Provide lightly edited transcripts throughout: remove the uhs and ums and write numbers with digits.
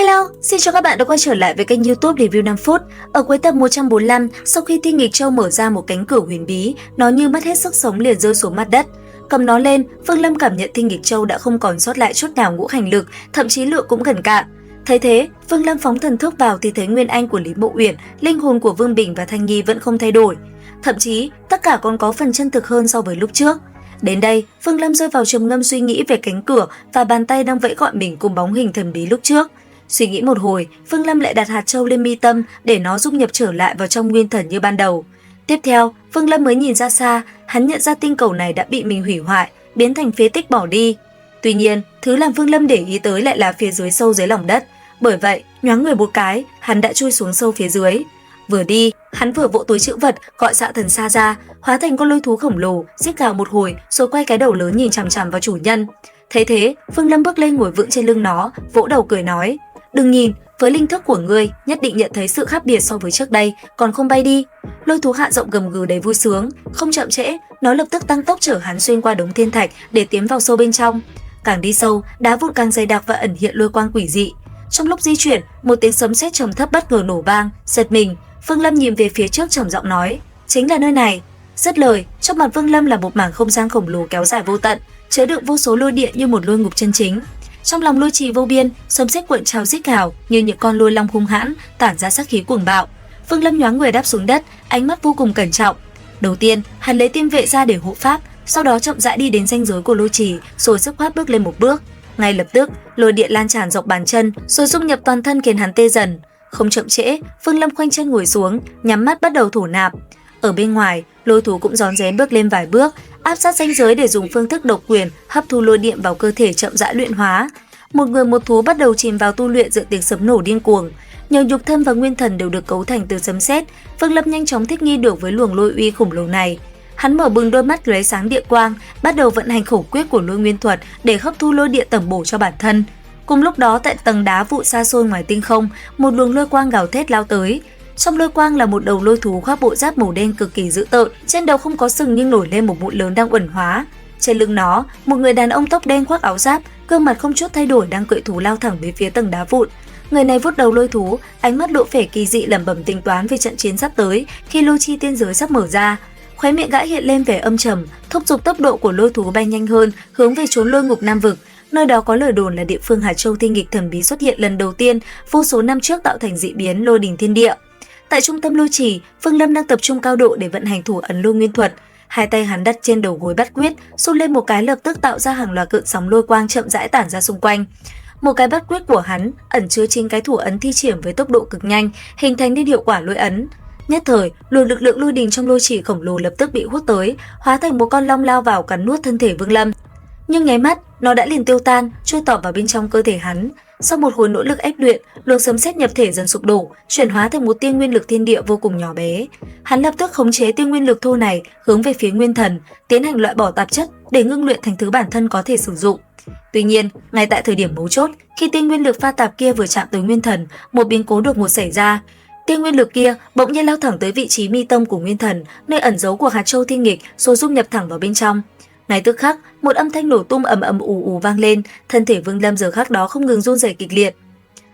Hello, xin chào các bạn đã quay trở lại với kênh YouTube Review 5 phút. Ở cuối tập 145, sau khi Thiên Nghịch Châu mở ra một cánh cửa huyền bí, nó như mất hết sức sống liền rơi xuống mặt đất. Cầm nó lên, Phương Lâm cảm nhận Thiên Nghịch Châu đã không còn sót lại chút nào ngũ hành lực, thậm chí lượng cũng gần cạn. Thấy thế, Phương Lâm phóng thần thức vào thì thấy nguyên anh của Lý Mộ Uyển, linh hồn của Vương Bình và Thanh Nhi vẫn không thay đổi. Thậm chí, tất cả còn có phần chân thực hơn so với lúc trước. Đến đây, Phương Lâm rơi vào trầm ngâm suy nghĩ về cánh cửa và bàn tay đang vẫy gọi mình cùng bóng hình thần bí lúc trước. Suy nghĩ một hồi, Phương Lâm lại đặt hạt châu lên mi tâm để nó dung nhập trở lại vào trong nguyên thần như ban đầu. Tiếp theo, Phương Lâm mới nhìn ra xa, hắn nhận ra tinh cầu này đã bị mình hủy hoại, biến thành phế tích bỏ đi. Tuy nhiên, thứ làm Phương Lâm để ý tới lại là phía dưới sâu dưới lòng đất. Bởi vậy, nhoáng người một cái, hắn đã chui xuống sâu phía dưới. Vừa đi, hắn vừa vỗ túi trữ vật gọi xạ thần xa ra, hóa thành con lôi thú khổng lồ, rít gào một hồi rồi quay cái đầu lớn nhìn chằm chằm vào chủ nhân. Thấy thế, Phương Lâm bước lên ngồi vững trên lưng nó, vỗ đầu cười nói: "Đừng nhìn, với linh thức của ngươi, nhất định nhận thấy sự khác biệt so với trước đây, còn không bay đi." Lôi thú hạ giọng gầm gừ đầy vui sướng, không chậm trễ, nó lập tức tăng tốc chở hắn xuyên qua đống thiên thạch để tiến vào sâu bên trong. Càng đi sâu, đá vụn càng dày đặc và ẩn hiện lôi quang quỷ dị. Trong lúc di chuyển, một tiếng sấm sét trầm thấp bất ngờ nổ vang, giật mình. Phương Lâm nhìn về phía trước trầm giọng nói: "Chính là nơi này." Dứt lời, trước mặt Phương Lâm là một mảng không gian khổng lồ kéo dài vô tận, chứa đựng vô số lôi điện như một lôi ngục chân chính. Trong lòng lôi trì vô biên, sấm sét cuộn trào rít gào như những con lôi long hung hãn, tản ra sát khí cuồng bạo. Phương Lâm nhoáng người đáp xuống đất, ánh mắt vô cùng cẩn trọng. Đầu tiên, hắn lấy tiên vệ ra để hộ pháp, sau đó chậm rãi đi đến ranh giới của lôi trì, rồi dứt khoát bước lên một bước. Ngay lập tức, lôi điện lan tràn dọc bàn chân, rồi dung nhập toàn thân khiến hắn tê dần. Không chậm trễ, Phương Lâm khoanh chân ngồi xuống, nhắm mắt bắt đầu thổ nạp. Ở bên ngoài, lôi thú cũng rón rén bước lên vài bước, áp sát ranh giới để dùng phương thức độc quyền hấp thu lôi điện vào cơ thể chậm rãi luyện hóa. Một người một thú bắt đầu chìm vào tu luyện giữa tiếng sấm nổ điên cuồng. Nhờ nhục thân và nguyên thần đều được cấu thành từ sấm sét, Phương Lâm nhanh chóng thích nghi được với luồng lôi uy khổng lồ này. Hắn mở bừng đôi mắt lóe sáng địa quang, bắt đầu vận hành khẩu quyết của lôi nguyên thuật để hấp thu lôi điện tẩm bổ cho bản thân. Cùng lúc đó, tại tầng đá vụn xa xôi ngoài tinh không, một luồng lôi quang gào thét lao tới. Trong lôi quang là một đầu lôi thú khoác bộ giáp màu đen cực kỳ dữ tợn, trên đầu không có sừng nhưng nổi lên một mụn lớn đang uẩn hóa. Trên lưng nó, một người đàn ông tóc đen khoác áo giáp, gương mặt không chút thay đổi đang cưỡi thú lao thẳng về phía tầng đá vụn. Người này vuốt đầu lôi thú, ánh mắt lộ vẻ kỳ dị lẩm bẩm tính toán về trận chiến sắp tới khi lôi chi tiên giới sắp mở ra. Khóe miệng gã hiện lên vẻ âm trầm, thúc giục tốc độ của lôi thú bay nhanh hơn, hướng về chốn lôi ngục Nam vực. Nơi đó có lời đồn là địa phương Hạt Châu Thiên Nghịch thần bí xuất hiện lần đầu tiên vô số năm trước tạo thành dị biến lôi đỉnh thiên địa. Tại trung tâm lôi trì, Phương Lâm đang tập trung cao độ để vận hành thủ ấn lôi nguyên thuật. Hai tay hắn đặt trên đầu gối bắt quyết, xung lên một cái lập tức tạo ra hàng loạt cơn sóng lôi quang chậm rãi tản ra xung quanh. Một cái bắt quyết của hắn ẩn chứa chính cái thủ ấn thi triển với tốc độ cực nhanh, hình thành nên hiệu quả lôi ấn. Nhất thời, luồng lực lượng lôi đình trong lôi trì khổng lồ lập tức bị hút tới, hóa thành một con long lao vào cắn nuốt thân thể Vương Lâm. Nhưng nháy mắt, nó đã liền tiêu tan, chui tọt vào bên trong cơ thể hắn. Sau một hồi nỗ lực ép luyện, luồng sấm sét nhập thể dần sụp đổ, chuyển hóa thành một tia nguyên lực thiên địa vô cùng nhỏ bé. Hắn lập tức khống chế tia nguyên lực thô này hướng về phía nguyên thần, tiến hành loại bỏ tạp chất để ngưng luyện thành thứ bản thân có thể sử dụng. Tuy nhiên, ngay tại thời điểm mấu chốt, khi tia nguyên lực pha tạp kia vừa chạm tới nguyên thần, một biến cố đột ngột xảy ra. Tia nguyên lực kia bỗng nhiên lao thẳng tới vị trí mi tâm của nguyên thần, nơi ẩn giấu của Hạt Châu Thiên Nghịch, rồi dung nhập thẳng vào bên trong. Ngay tức khắc, một âm thanh nổ tung ầm ầm ù ù vang lên, thân thể Vương Lâm giờ khắc đó không ngừng run rẩy kịch liệt.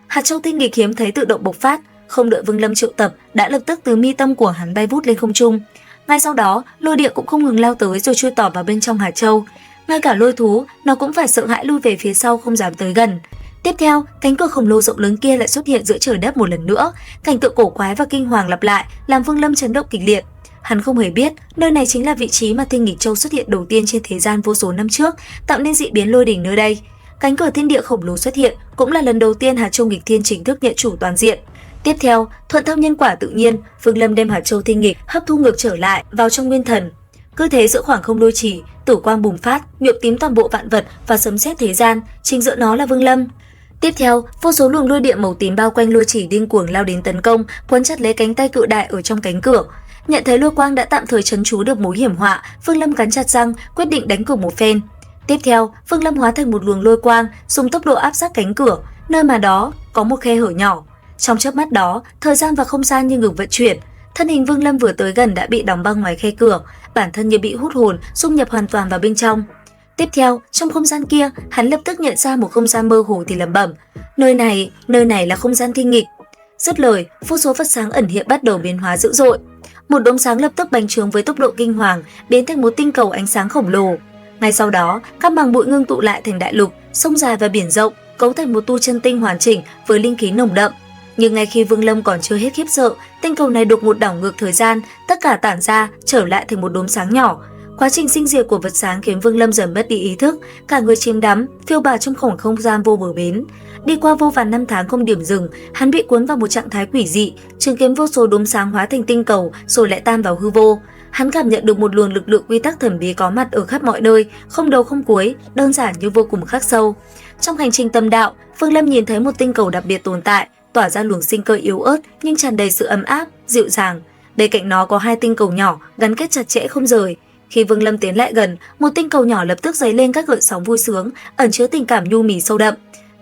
Hạt Châu Thiên Nghịch hiếm thấy tự động bộc phát, không đợi Vương Lâm triệu tập, đã lập tức từ mi tâm của hắn bay vút lên không trung. Ngay sau đó, lôi điện cũng không ngừng lao tới rồi chui tọt vào bên trong hạt châu. Ngay cả lôi thú, nó cũng phải sợ hãi lui về phía sau không dám tới gần. Tiếp theo, cánh cửa khổng lồ rộng lớn kia lại xuất hiện giữa trời đất một lần nữa, cảnh tượng cổ quái và kinh hoàng lặp lại, làm Vương Lâm chấn động kịch liệt. Hắn không hề biết, nơi này chính là vị trí mà Thiên Nghịch Châu xuất hiện đầu tiên trên thế gian vô số năm trước, tạo nên dị biến lôi đỉnh nơi đây. Cánh cửa thiên địa khổng lồ xuất hiện, cũng là lần đầu tiên Hạt Châu Nghịch Thiên chính thức nhận chủ toàn diện. Tiếp theo, thuận theo nhân quả tự nhiên, Vương Lâm đem Hạt Châu Thiên Nghịch hấp thu ngược trở lại vào trong nguyên thần. Cứ thế giữa khoảng không lôi trì, tử quang bùng phát, nhuộm tím toàn bộ vạn vật và sấm sét thế gian, chính giữa nó là Vương Lâm. Tiếp theo, vô số luồng lôi điện màu tím bao quanh lôi trì điên cuồng lao đến tấn công, quấn chặt lấy cánh tay cự đại ở trong cánh cửa. Nhận thấy lôi quang đã tạm thời trấn trú được mối hiểm họa, Phương Lâm cắn chặt răng, quyết định đánh cược một phen. Tiếp theo, Phương Lâm hóa thành một luồng lôi quang, dùng tốc độ áp sát cánh cửa, nơi mà đó có một khe hở nhỏ. Trong chớp mắt đó, thời gian và không gian như ngừng vận chuyển. Thân hình Vương Lâm vừa tới gần đã bị đóng băng ngoài khe cửa, bản thân như bị hút hồn, dung nhập hoàn toàn vào bên trong. Tiếp theo, trong không gian kia, hắn lập tức nhận ra một không gian mơ hồ thì lẩm bẩm, nơi này là không gian thiên nghịch. Dứt lời, vô số vật sáng ẩn hiện bắt đầu biến hóa dữ dội. Một đốm sáng lập tức bành trướng với tốc độ kinh hoàng, biến thành một tinh cầu ánh sáng khổng lồ. Ngay sau đó, các màng bụi ngưng tụ lại thành đại lục, sông dài và biển rộng, cấu thành một tu chân tinh hoàn chỉnh với linh khí nồng đậm. Nhưng ngay khi Vương Lâm còn chưa hết khiếp sợ, tinh cầu này đột ngột đảo ngược thời gian, tất cả tản ra trở lại thành một đốm sáng nhỏ. Quá trình sinh diệt của vật sáng khiến Vương Lâm dần mất đi ý thức, cả người chìm đắm, phiêu bạt trong khoảng không gian vô bờ bến. Đi qua vô vàn năm tháng không điểm dừng, hắn bị cuốn vào một trạng thái quỷ dị, chứng kiến vô số đốm sáng hóa thành tinh cầu rồi lại tan vào hư vô. Hắn cảm nhận được một luồng lực lượng quy tắc thần bí có mặt ở khắp mọi nơi, không đầu không cuối, đơn giản nhưng vô cùng khắc sâu. Trong hành trình tâm đạo, Vương Lâm nhìn thấy một tinh cầu đặc biệt tồn tại, tỏa ra luồng sinh cơ yếu ớt nhưng tràn đầy sự ấm áp, dịu dàng. Bên cạnh nó có hai tinh cầu nhỏ gắn kết chặt chẽ không rời. Khi Vương Lâm tiến lại gần, một tinh cầu nhỏ lập tức dấy lên các gợn sóng vui sướng, ẩn chứa tình cảm nhu mì sâu đậm.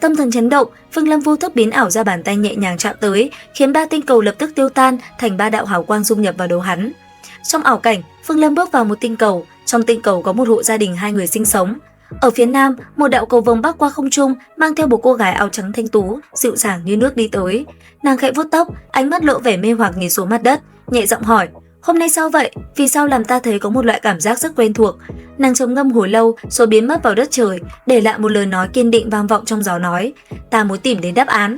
Tâm thần chấn động, Vương Lâm vô thức biến ảo ra bàn tay nhẹ nhàng chạm tới, khiến ba tinh cầu lập tức tiêu tan thành ba đạo hào quang dung nhập vào đầu hắn. Trong ảo cảnh, Vương Lâm bước vào một tinh cầu, trong tinh cầu có một hộ gia đình hai người sinh sống. Ở phía nam, một đạo cầu vồng bắc qua không trung mang theo một cô gái áo trắng thanh tú, dịu dàng như nước đi tới. Nàng khẽ vuốt tóc, ánh mắt lộ vẻ mê hoặc nhìn xuống mặt đất, nhẹ giọng hỏi: "Hôm nay sao vậy? Vì sao làm ta thấy có một loại cảm giác rất quen thuộc?" Nàng trầm ngâm hồi lâu rồi biến mất vào đất trời, để lại một lời nói kiên định vang vọng trong gió nói: "Ta muốn tìm đến đáp án."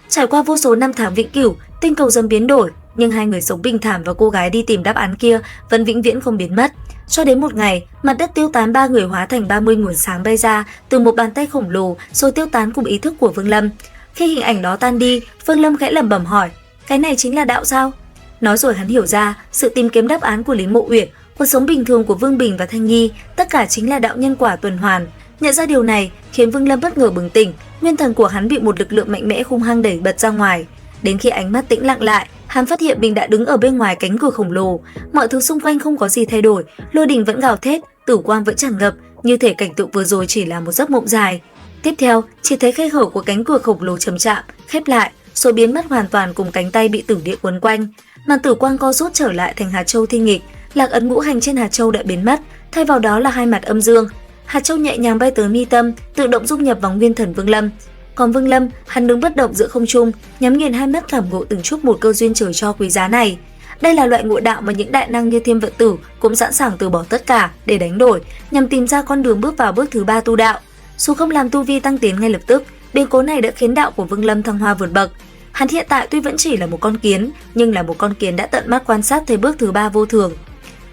Trải qua vô số năm tháng vĩnh cửu, tinh cầu dần biến đổi, nhưng hai người sống bình thản và cô gái đi tìm đáp án kia vẫn vĩnh viễn không biến mất. Cho đến một ngày, mặt đất tiêu tán, ba người hóa thành 30 nguồn sáng bay ra từ một bàn tay khổng lồ rồi tiêu tán cùng ý thức của Vương Lâm. Khi hình ảnh đó tan đi, Vương Lâm khẽ lẩm bẩm hỏi: "Cái này chính là đạo sao?" Nói rồi hắn hiểu ra, sự tìm kiếm đáp án của Lý Mộ Uyển, cuộc sống bình thường của Vương Bình và Thanh Nhi, tất cả chính là đạo nhân quả tuần hoàn. Nhận ra điều này khiến Vương Lâm bất ngờ bừng tỉnh, nguyên thần của hắn bị một lực lượng mạnh mẽ hung hăng đẩy bật ra ngoài. Đến khi ánh mắt tĩnh lặng lại, hắn phát hiện mình đã đứng ở bên ngoài cánh cửa khổng lồ. Mọi thứ xung quanh không có gì thay đổi, lôi đình vẫn gào thét, tử quang vẫn tràn ngập, như thể cảnh tượng vừa rồi chỉ là một giấc mộng dài. Tiếp theo, chỉ thấy khe hở của cánh cửa khổng lồ chậm chạp khép lại, rồi biến mất hoàn toàn cùng cánh tay bị tử địa quấn quanh. Màn tử quang co rút trở lại thành hạt châu thiên nghịch, lạc ấn ngũ hành trên hạt châu đã biến mất, thay vào đó là hai mặt âm dương. Hạt châu nhẹ nhàng bay tới mi tâm, tự động dung nhập vào nguyên thần Vương Lâm. Còn Vương Lâm, hắn đứng bất động giữa không trung, nhắm nghiền hai mắt cảm ngộ từng chút một cơ duyên trời cho quý giá này. Đây là loại ngộ đạo mà những đại năng như Thiên Vận Tử cũng sẵn sàng từ bỏ tất cả để đánh đổi, nhằm tìm ra con đường bước vào bước thứ ba tu đạo. Dù không làm tu vi tăng tiến ngay lập tức, biến cố này đã khiến đạo của Vương Lâm thăng hoa vượt bậc. Hắn hiện tại tuy vẫn chỉ là một con kiến, nhưng là một con kiến đã tận mắt quan sát thấy bước thứ ba vô thường.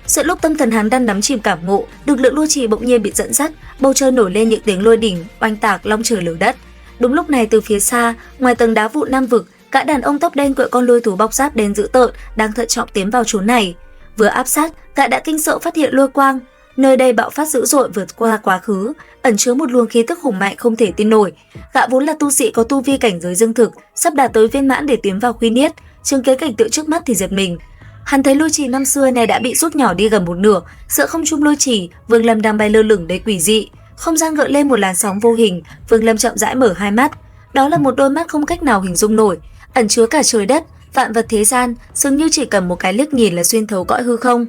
Sự lúc tâm thần hắn đang đắm chìm cảm ngộ, lực lượng lôi trì bỗng nhiên bị dẫn dắt, bầu trời nổi lên những tiếng lôi đỉnh, oanh tạc long trời lở đất. Đúng lúc này từ phía xa, ngoài tầng đá vụn nam vực, gã đàn ông tóc đen cưỡi con lôi thú bọc giáp đen dữ tợn đang thận trọng tiến vào chốn này. Vừa áp sát, gã đã kinh sợ phát hiện lôi quang. Nơi đây bạo phát dữ dội vượt qua quá khứ, ẩn chứa một luồng khí tức hùng mạnh không thể tin nổi. Gã vốn là tu sĩ có tu vi cảnh giới dương thực, sắp đạt tới viên mãn để tiến vào quy niết, chứng kiến cảnh tượng trước mắt thì giật mình. Hắn thấy lôi trì năm xưa này đã bị rút nhỏ đi gần một nửa, giữa không trung lôi trì, Vương Lâm đang bay lơ lửng đầy quỷ dị. Không gian gợn lên một làn sóng vô hình, Vương Lâm chậm rãi mở hai mắt. Đó là một đôi mắt không cách nào hình dung nổi, ẩn chứa cả trời đất, vạn vật thế gian, dường như chỉ cần một cái liếc nhìn là xuyên thấu cõi hư không.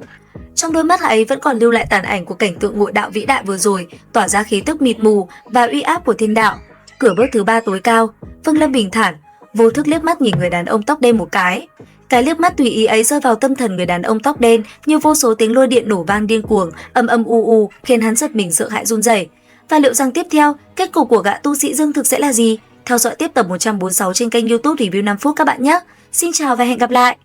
Trong đôi mắt ấy vẫn còn lưu lại tàn ảnh của cảnh tượng ngộ đạo vĩ đại vừa rồi, tỏa ra khí tức mịt mù và uy áp của thiên đạo. Cửa bước thứ ba tối cao, Vương Lâm bình thản, vô thức liếc mắt nhìn người đàn ông tóc đen một cái. Cái liếc mắt tùy ý ấy rơi vào tâm thần người đàn ông tóc đen như vô số tiếng lôi điện nổ vang điên cuồng, âm âm u u, khiến hắn giật mình sợ hãi run rẩy. Và liệu rằng tiếp theo, kết cục của gã tu sĩ dương thực sẽ là gì? Theo dõi tiếp tập 146 trên kênh YouTube Review 5 phút các bạn nhé. Xin chào và hẹn gặp lại!